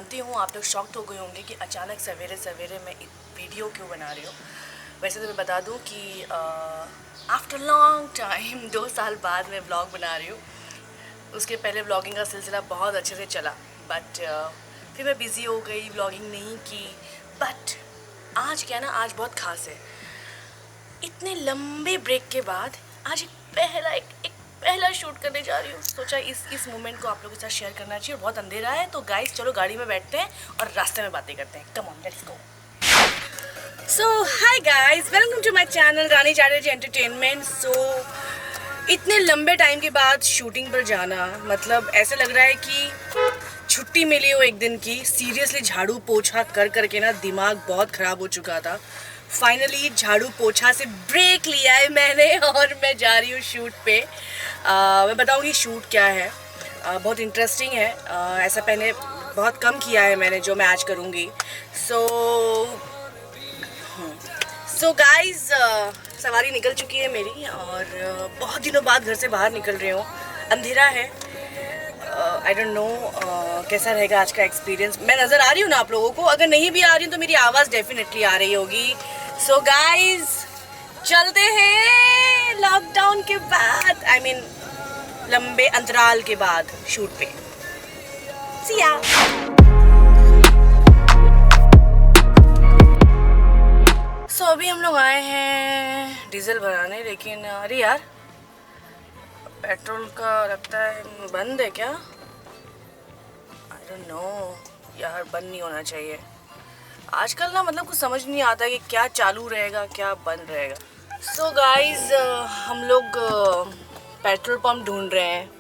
जानती हूँ आप लोग शॉक्ड हो गए होंगे कि अचानक सवेरे सवेरे मैं वीडियो क्यों बना रही हूँ। वैसे तो मैं बता दूँ कि आफ्टर लॉन्ग टाइम 2 साल बाद मैं व्लॉग बना रही हूँ। उसके पहले व्लॉगिंग का सिलसिला बहुत अच्छे से चला, बट फिर मैं बिज़ी हो गई, व्लॉगिंग नहीं की। बट आज क्या ना, आज बहुत ख़ास है। इतने लंबे ब्रेक के बाद आज एक पहला शूट करने जा रही हूँ। सोचा इस मोमेंट को आप लोगों के साथ शेयर करना चाहिए। और बहुत अंधेरा है, तो गाइस चलो गाड़ी में बैठते हैं और रास्ते में बातें करते हैं। Come on, let's go. So hi guys, welcome to my channel Rani Chatterjee entertainment. So इतने लंबे टाइम के बाद शूटिंग पर जाना, मतलब ऐसा लग रहा है कि छुट्टी मिली हो एक दिन की। सीरियसली झाड़ू पोछा कर करके ना दिमाग बहुत ख़राब हो चुका था। फाइनली झाड़ू पोछा से ब्रेक लिया है मैंने और मैं जा रही हूँ शूट पे। मैं बताऊँगी शूट क्या है। बहुत इंटरेस्टिंग है। ऐसा पहले बहुत कम किया है मैंने, जो मैं आज करूँगी। सो गाइज, सवारी निकल चुकी है मेरी और बहुत दिनों बाद घर से बाहर निकल रही हूँ। अंधेरा है। आई डोंट नो कैसा रहेगा आज का एक्सपीरियंस। मैं नज़र आ रही हूँ ना आप लोगों को? अगर नहीं भी आ रही हूँ तो मेरी आवाज़ डेफिनेटली आ रही होगी। सो गाइज चलते हैं लॉकडाउन के बाद, आई मीन लंबे अंतराल के बाद शूट पे। See ya! सो अभी हम लोग आए हैं डीजल भराने, लेकिन अरे यार पेट्रोल का लगता है बंद है क्या? आई डोंट नो यार, बंद नहीं होना चाहिए आजकल ना। मतलब कुछ समझ नहीं आता कि क्या चालू रहेगा क्या बंद रहेगा। सो गाइज हम लोग पेट्रोल पंप ढूंढ रहे हैं,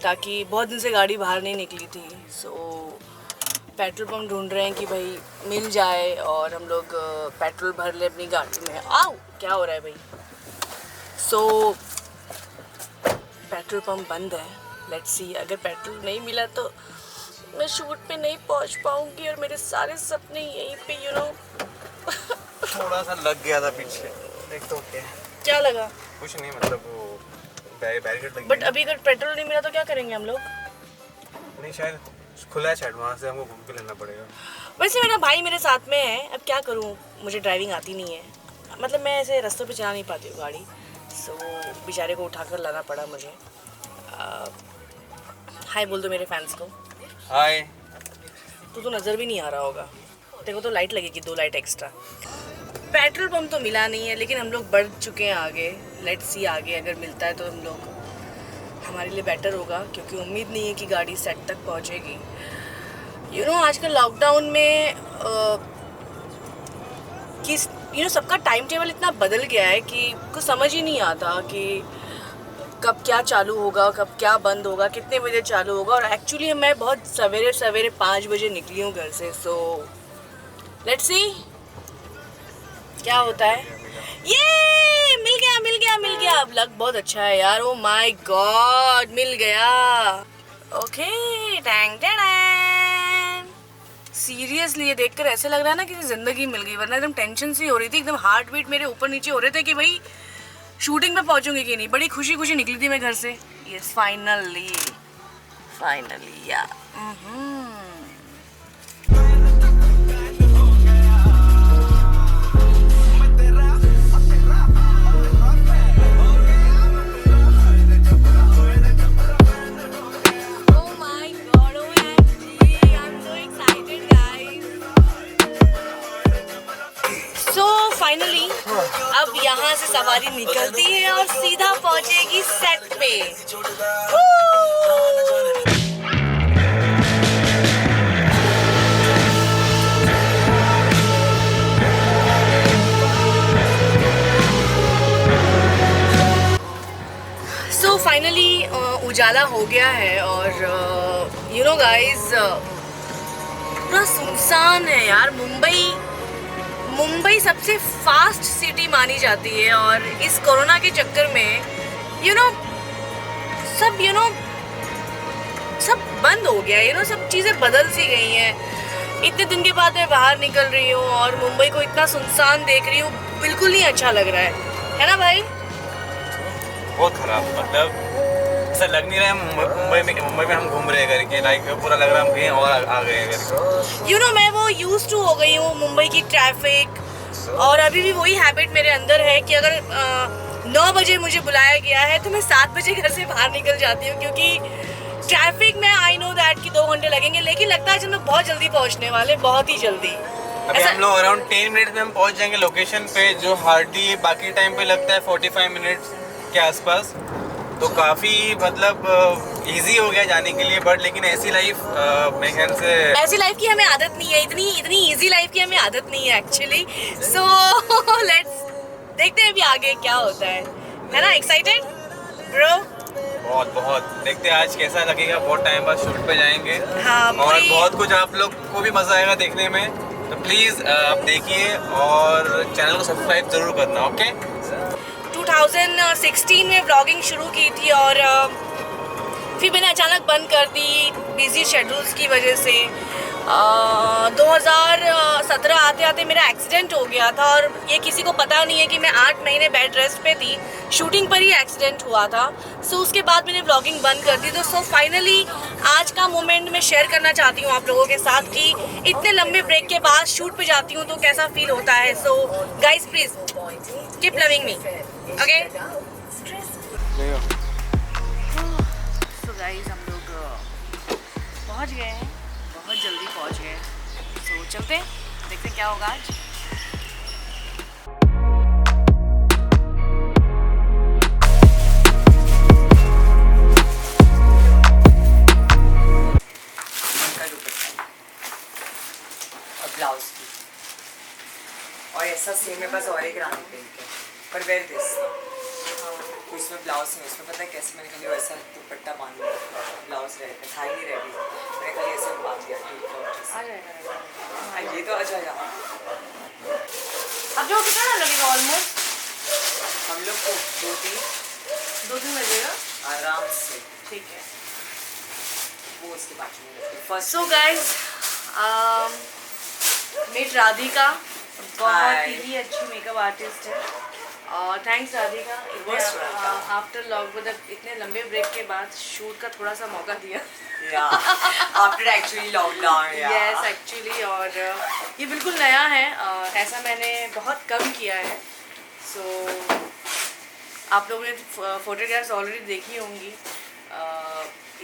ताकि बहुत दिन से गाड़ी बाहर नहीं निकली थी। सो पेट्रोल पंप ढूंढ रहे हैं कि भाई मिल जाए और हम लोग पेट्रोल भर ले अपनी गाड़ी में। आओ, क्या हो रहा है भाई? सो पेट्रोल पंप बंद है। लेट्स सी, अगर पेट्रोल नहीं मिला तो मैं शूट पे नहीं पहुंच पाऊंगी और मेरे सारे सपने यहीं पे थोड़ा सा लग गया था पीछे, देख तो क्या लगा? कुछ नहीं, मतलब वो बैरिकेड लग गया। बट अभी अगर पेट्रोल नहीं मिला तो क्या करेंगे हम लोग? नहीं, शायद खुला है, शायद वहाँ से हमको घूम के लेना पड़ेगा। वैसे मेरा भाई मेरे साथ में है, अब क्या करूँ, मुझे ड्राइविंग आती नहीं है। मतलब मैं ऐसे रास्तों पे चला नहीं पाती हूँ गाड़ी। सो बेचारे को उठाकर लाना पड़ा मुझे। हाय बोल दो मेरे फैंस को। हाय। तू तो नज़र भी नहीं आ रहा होगा, देखो तो लाइट लगेगी, 2 लाइट एक्स्ट्रा। पेट्रोल पंप तो मिला नहीं है, लेकिन हम लोग बढ़ चुके हैं आगे। लेट्स सी आगे अगर मिलता है तो हम लोग, हमारे लिए बेटर होगा, क्योंकि उम्मीद नहीं है कि गाड़ी सेट तक पहुंचेगी। यू नो आजकल लॉकडाउन में कि सबका टाइम टेबल इतना बदल गया है कि कुछ समझ ही नहीं आता कि कब क्या चालू होगा, कब क्या बंद होगा, कितने बजे चालू होगा। और एक्चुअली मैं बहुत सवेरे सवेरे 5 बजे निकली हूँ घर से। सो लेट्स सी क्या होता है। ये मिल गया। अब लक बहुत अच्छा है यार। ओ माय गॉड, मिल गया। Okay, Tang Tang. सीरियसली ये देखकर ऐसे लग रहा है ना कि जिंदगी मिल गई, वरना एकदम टेंशन सी हो रही थी, एकदम हार्ट बीट मेरे ऊपर नीचे हो रहे थे कि भाई शूटिंग पे पहुंचूंगी कि नहीं। बड़ी खुशी खुशी निकली थी मैं घर से। यस, फाइनली या फाइनली अब यहाँ से सवारी निकलती है और सीधा पहुंचेगी सेट पे। सो फाइनली उजाला हो गया है और यू नो गाइज पूरा सुनसान है यार। मुंबई सबसे फास्ट सिटी मानी जाती है और इस कोरोना के चक्कर में सब बंद हो गया है। सब चीज़ें बदल सी गई हैं। इतने दिन के बाद मैं बाहर निकल रही हूँ और मुंबई को इतना सुनसान देख रही हूँ, बिल्कुल नहीं अच्छा लग रहा है ना भाई? बहुत खराब, मतलब ऐसा लग नहीं रहा है मुंबई में हम घूम रहे हैं करके, लाइक पूरा लग रहा है हम कहीं और आ गए हैं करके। यू नो मैं वो यूज टू हो गई हूँ मुंबई की ट्रैफिक, और अभी भी वही हैबिट मेरे अंदर है कि अगर 9 बजे मुझे बुलाया गया है तो मैं 7 बजे घर से बाहर निकल जाती हूँ, क्योंकि ट्रैफिक में आई नो दैट कि 2 घंटे लगेंगे, लेकिन लगता है हम लोग बहुत जल्दी पहुँचने वाले, बहुत ही जल्दी। अभी हम लोग अराउंड 10 मिनट्स में हम पहुंच जाएंगे लोकेशन पे, जो हार्डली बाकी टाइम पे लगता है 45 मिनट्स के आसपास। तो काफ़ी मतलब इजी हो गया जाने के लिए, बट लेकिन ऐसी लाइफ मेरे ख्याल से ऐसी लाइफ की हमें आदत नहीं है, इतनी इजी लाइफ की हमें आदत नहीं है एक्चुअली। सो लेट्स देखते हैं अभी आगे क्या होता है ना। Excited bro? बहुत बहुत देखते हैं आज कैसा लगेगा। बहुत टाइम बाद शूट पे जाएंगे, हाँ, और बहुत कुछ आप लोग को भी मजा आएगा देखने में। तो प्लीज़ आप देखिए और चैनल को सब्सक्राइब जरूर करना। ओके 2016 में व्लॉगिंग शुरू की थी और फिर मैंने अचानक बंद कर दी बिजी शेड्यूल्स की वजह से। 2017 आते आते मेरा एक्सीडेंट हो गया था, और ये किसी को पता नहीं है कि मैं 8 महीने बेड रेस्ट पे थी, शूटिंग पर ही एक्सीडेंट हुआ था। सो उसके बाद मैंने व्लॉगिंग बंद कर दी। तो सो फाइनली आज का मोमेंट मैं शेयर करना चाहती हूँ आप लोगों के साथ कि इतने लंबे ब्रेक के बाद शूट पे जाती हूँ तो कैसा फील होता है। So guys please keep loving me, okay? So guys हम लोग पहुँच गए हैं, बहुत जल्दी पहुँच गए। सो चलते हैं, देखते हैं क्या होगा आज। ब्लाउज की, और ऐसा सेम मेरे पास और एक रानी पिंक है, पर वेयर दिस। तो इसमें ब्लाउज नहीं, उसमें पता है कैसे मैंने खाली वैसा दुपट्टा बांध दिया, ब्लाउज रेडी था ही नहीं रेडी, मैंने खाली ऐसे बांध दिया। ये तो आ जाएगा। अब जो कितना टाइम लगेगा? ऑलमोस्ट हम लोग को 2-3 बजेगा आराम से, ठीक है। वो उसके बाजू में रखी first. So guys meet Radhika, बहुत ही अच्छी मेकअप आर्टिस्ट है, और थैंक्स राधिका आफ्टर मतलब इतने लंबे ब्रेक के बाद शूट का थोड़ा सा मौका दिया। After actually lockdown. Yes actually, और ये बिल्कुल नया है, ऐसा मैंने बहुत कम किया है। सो आप लोगों ने फोटोग्राफ्स ऑलरेडी देखी होंगी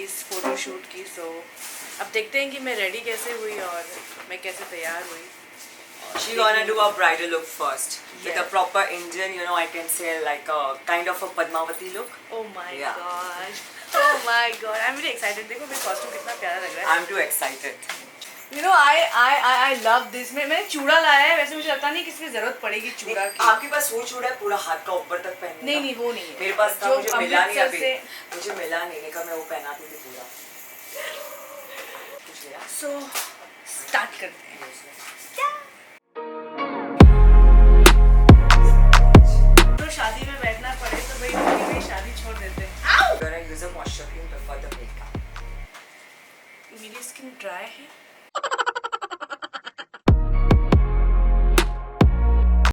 इस फोटोशूट की। सो अब देखते हैं कि मैं रेडी कैसे हुई और मैं कैसे तैयार हुई। She gonna do a bridal look first, with Yeah. a proper Indian, you know, I can say like a kind of a Padmavati look. Oh my Yeah. gosh, oh my god, I'm very excited। देखो मेरा costume कितना प्यारा लग रहा है। I'm too excited. You know, I love this। मैंने चूड़ा लाया है, वैसे मुझे लगता नहीं कि इसमें जरूरत पड़ेगी चूड़ा की। आपके पास वो चूड़ा है पूरा हाथ का ऊपर तक पहनने का? नहीं वो नहीं है मेरे पास था, जो मुझे मिला नहीं अमृतसर अभी, मुझे मिला नहीं, का मैं वो पहनाती थी पूरा। सो स्टार्ट करते हैं। तो शादी में बैठना पड़े तो भाई मेरी शादी छोड़ देते हैं। Gonna use a moisture cream before the makeup. मेरी स्किन ड्राई है,